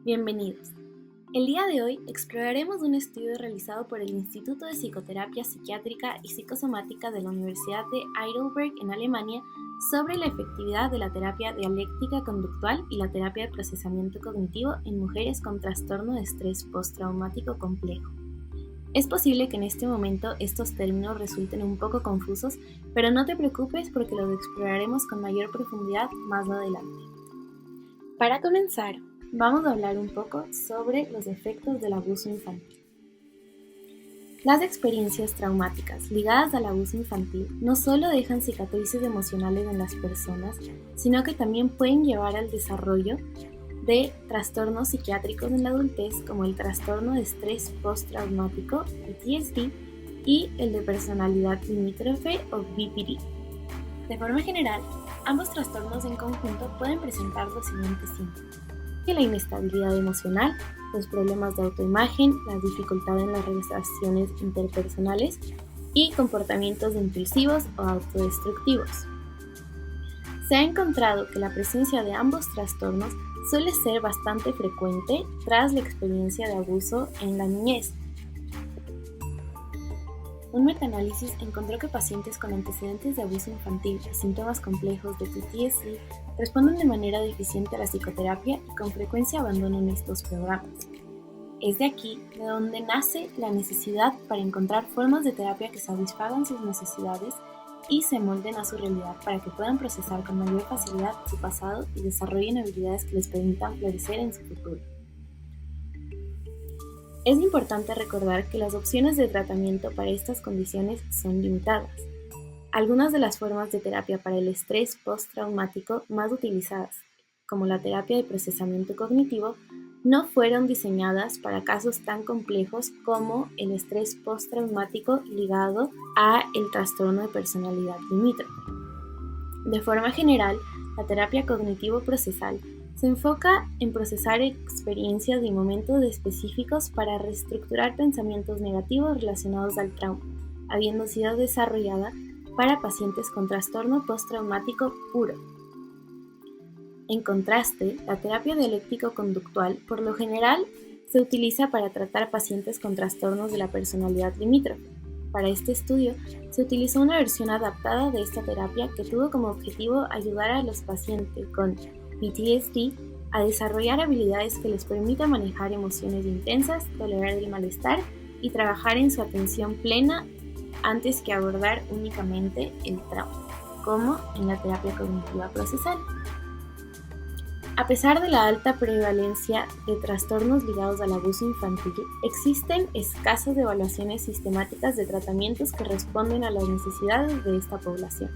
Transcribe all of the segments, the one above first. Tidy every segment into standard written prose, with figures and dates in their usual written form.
Bienvenidos. El día de hoy exploraremos un estudio realizado por el Instituto de Psicoterapia Psiquiátrica y Psicosomática de la Universidad de Heidelberg en Alemania sobre la efectividad de la terapia dialéctica conductual y la terapia de procesamiento cognitivo en mujeres con trastorno de estrés postraumático complejo. Es posible que en este momento estos términos resulten un poco confusos, pero no te preocupes porque los exploraremos con mayor profundidad más adelante. Para comenzar, vamos a hablar un poco sobre los efectos del abuso infantil. Las experiencias traumáticas ligadas al abuso infantil no solo dejan cicatrices emocionales en las personas, sino que también pueden llevar al desarrollo de trastornos psiquiátricos en la adultez como el trastorno de estrés postraumático, PTSD, y el de personalidad limítrofe o BPD. De forma general, ambos trastornos en conjunto pueden presentar los siguientes síntomas: la inestabilidad emocional, los problemas de autoimagen, la dificultad en las relaciones interpersonales y comportamientos impulsivos o autodestructivos. Se ha encontrado que la presencia de ambos trastornos suele ser bastante frecuente tras la experiencia de abuso en la niñez. Un metaanálisis encontró que pacientes con antecedentes de abuso infantil y síntomas complejos de PTSD responden de manera deficiente a la psicoterapia y con frecuencia abandonan estos programas. Es de aquí de donde nace la necesidad para encontrar formas de terapia que satisfagan sus necesidades y se molden a su realidad para que puedan procesar con mayor facilidad su pasado y desarrollen habilidades que les permitan florecer en su futuro. Es importante recordar que las opciones de tratamiento para estas condiciones son limitadas. Algunas de las formas de terapia para el estrés postraumático más utilizadas, como la terapia de procesamiento cognitivo, no fueron diseñadas para casos tan complejos como el estrés postraumático ligado a el trastorno de personalidad limítrofe. De forma general, la terapia cognitivo-procesal se enfoca en procesar experiencias y momentos específicos para reestructurar pensamientos negativos relacionados al trauma, habiendo sido desarrollada para pacientes con trastorno postraumático puro. En contraste, la terapia dialéctico-conductual por lo general se utiliza para tratar pacientes con trastornos de la personalidad limítrofe. Para este estudio, se utilizó una versión adaptada de esta terapia que tuvo como objetivo ayudar a los pacientes con PTSD a desarrollar habilidades que les permitan manejar emociones intensas, tolerar el malestar y trabajar en su atención plena antes que abordar únicamente el trauma, como en la terapia cognitiva procesal. A pesar de la alta prevalencia de trastornos ligados al abuso infantil, existen escasas evaluaciones sistemáticas de tratamientos que responden a las necesidades de esta población.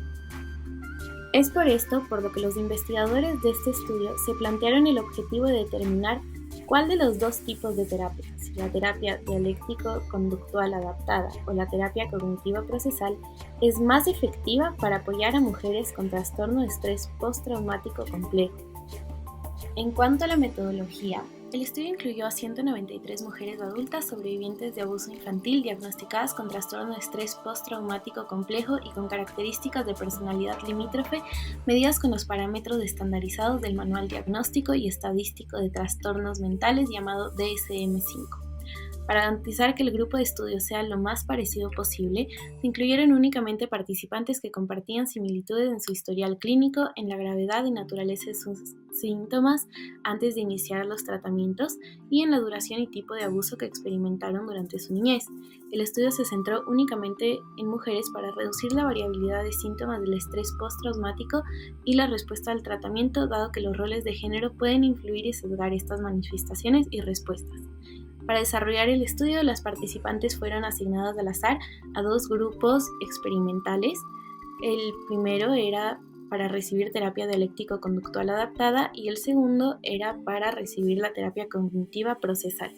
Es por esto por lo que los investigadores de este estudio se plantearon el objetivo de determinar cuál de los dos tipos de terapia, si la terapia dialéctico-conductual adaptada o la terapia cognitiva-procesal, es más efectiva para apoyar a mujeres con trastorno de estrés postraumático complejo. En cuanto a la metodología, el estudio incluyó a 193 mujeres adultas sobrevivientes de abuso infantil diagnosticadas con trastorno de estrés postraumático complejo y con características de personalidad limítrofe medidas con los parámetros estandarizados del Manual Diagnóstico y Estadístico de Trastornos Mentales llamado DSM-5. Para garantizar que el grupo de estudio sea lo más parecido posible, se incluyeron únicamente participantes que compartían similitudes en su historial clínico, en la gravedad y naturaleza de sus síntomas antes de iniciar los tratamientos y en la duración y tipo de abuso que experimentaron durante su niñez. El estudio se centró únicamente en mujeres para reducir la variabilidad de síntomas del estrés postraumático y la respuesta al tratamiento, dado que los roles de género pueden influir y sesgar estas manifestaciones y respuestas. Para desarrollar el estudio, las participantes fueron asignadas al azar a dos grupos experimentales. El primero era para recibir terapia dialéctico-conductual adaptada y el segundo era para recibir la terapia cognitiva procesal.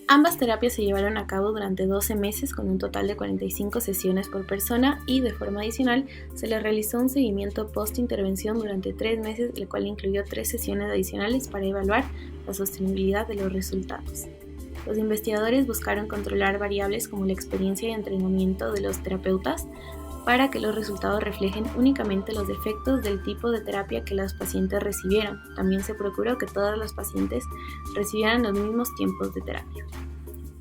Ambas terapias se llevaron a cabo durante 12 meses con un total de 45 sesiones por persona y de forma adicional se les realizó un seguimiento post-intervención durante 3 meses, el cual incluyó 3 sesiones adicionales para evaluar la sostenibilidad de los resultados. Los investigadores buscaron controlar variables como la experiencia y entrenamiento de los terapeutas, para que los resultados reflejen únicamente los efectos del tipo de terapia que los pacientes recibieron. También se procuró que todos los pacientes recibieran los mismos tiempos de terapia.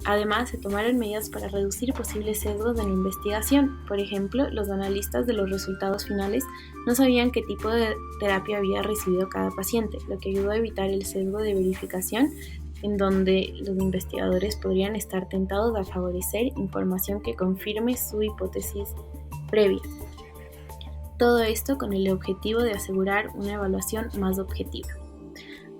Además, se tomaron medidas para reducir posibles sesgos en la investigación. Por ejemplo, los analistas de los resultados finales no sabían qué tipo de terapia había recibido cada paciente, lo que ayudó a evitar el sesgo de verificación, en donde los investigadores podrían estar tentados a favorecer información que confirme su hipótesis previa. Todo esto con el objetivo de asegurar una evaluación más objetiva.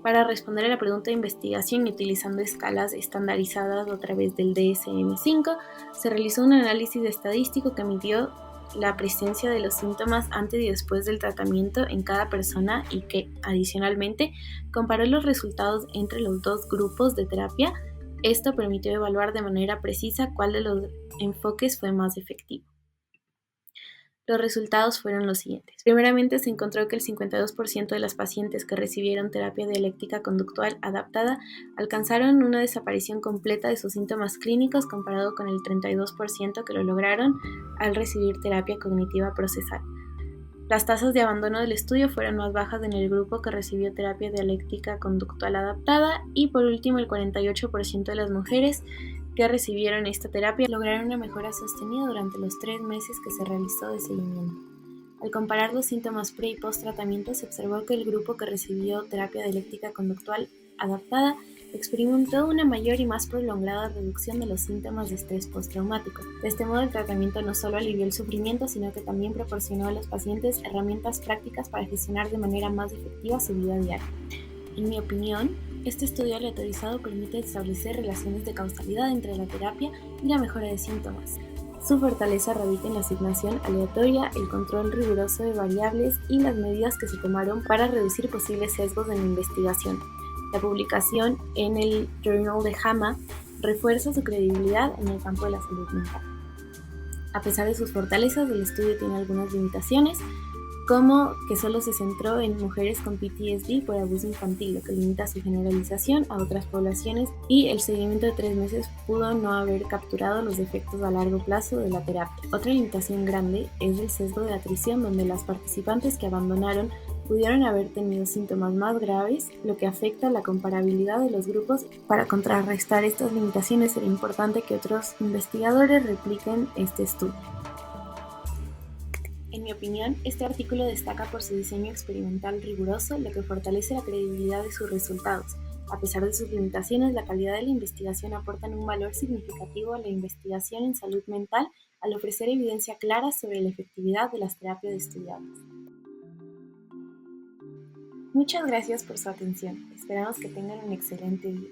Para responder a la pregunta de investigación y utilizando escalas estandarizadas a través del DSM-5, se realizó un análisis estadístico que midió la presencia de los síntomas antes y después del tratamiento en cada persona y que, adicionalmente, comparó los resultados entre los dos grupos de terapia. Esto permitió evaluar de manera precisa cuál de los enfoques fue más efectivo. Los resultados fueron los siguientes. Primeramente, se encontró que el 52% de las pacientes que recibieron terapia dialéctica conductual adaptada alcanzaron una desaparición completa de sus síntomas clínicos comparado con el 32% que lo lograron al recibir terapia cognitiva procesal. Las tasas de abandono del estudio fueron más bajas en el grupo que recibió terapia dialéctica conductual adaptada y, por último, el 48% de las mujeres que recibieron esta terapia lograron una mejora sostenida durante los 3 meses que se realizó de seguimiento. Al comparar los síntomas pre y post tratamiento, se observó que el grupo que recibió terapia dialéctica conductual adaptada experimentó una mayor y más prolongada reducción de los síntomas de estrés postraumático. De este modo, el tratamiento no solo alivió el sufrimiento, sino que también proporcionó a los pacientes herramientas prácticas para gestionar de manera más efectiva su vida diaria. En mi opinión, este estudio aleatorizado permite establecer relaciones de causalidad entre la terapia y la mejora de síntomas. Su fortaleza radica en la asignación aleatoria, el control riguroso de variables y las medidas que se tomaron para reducir posibles sesgos en la investigación. La publicación en el Journal de JAMA refuerza su credibilidad en el campo de la salud mental. A pesar de sus fortalezas, el estudio tiene algunas limitaciones, como que solo se centró en mujeres con PTSD por abuso infantil, lo que limita su generalización a otras poblaciones, y el seguimiento de 3 meses pudo no haber capturado los efectos a largo plazo de la terapia. Otra limitación grande es el sesgo de atrición, donde las participantes que abandonaron pudieron haber tenido síntomas más graves, lo que afecta la comparabilidad de los grupos. Para contrarrestar estas limitaciones, sería importante que otros investigadores repliquen este estudio. En mi opinión, este artículo destaca por su diseño experimental riguroso, lo que fortalece la credibilidad de sus resultados. A pesar de sus limitaciones, la calidad de la investigación aporta un valor significativo a la investigación en salud mental al ofrecer evidencia clara sobre la efectividad de las terapias estudiadas. Muchas gracias por su atención. Esperamos que tengan un excelente día.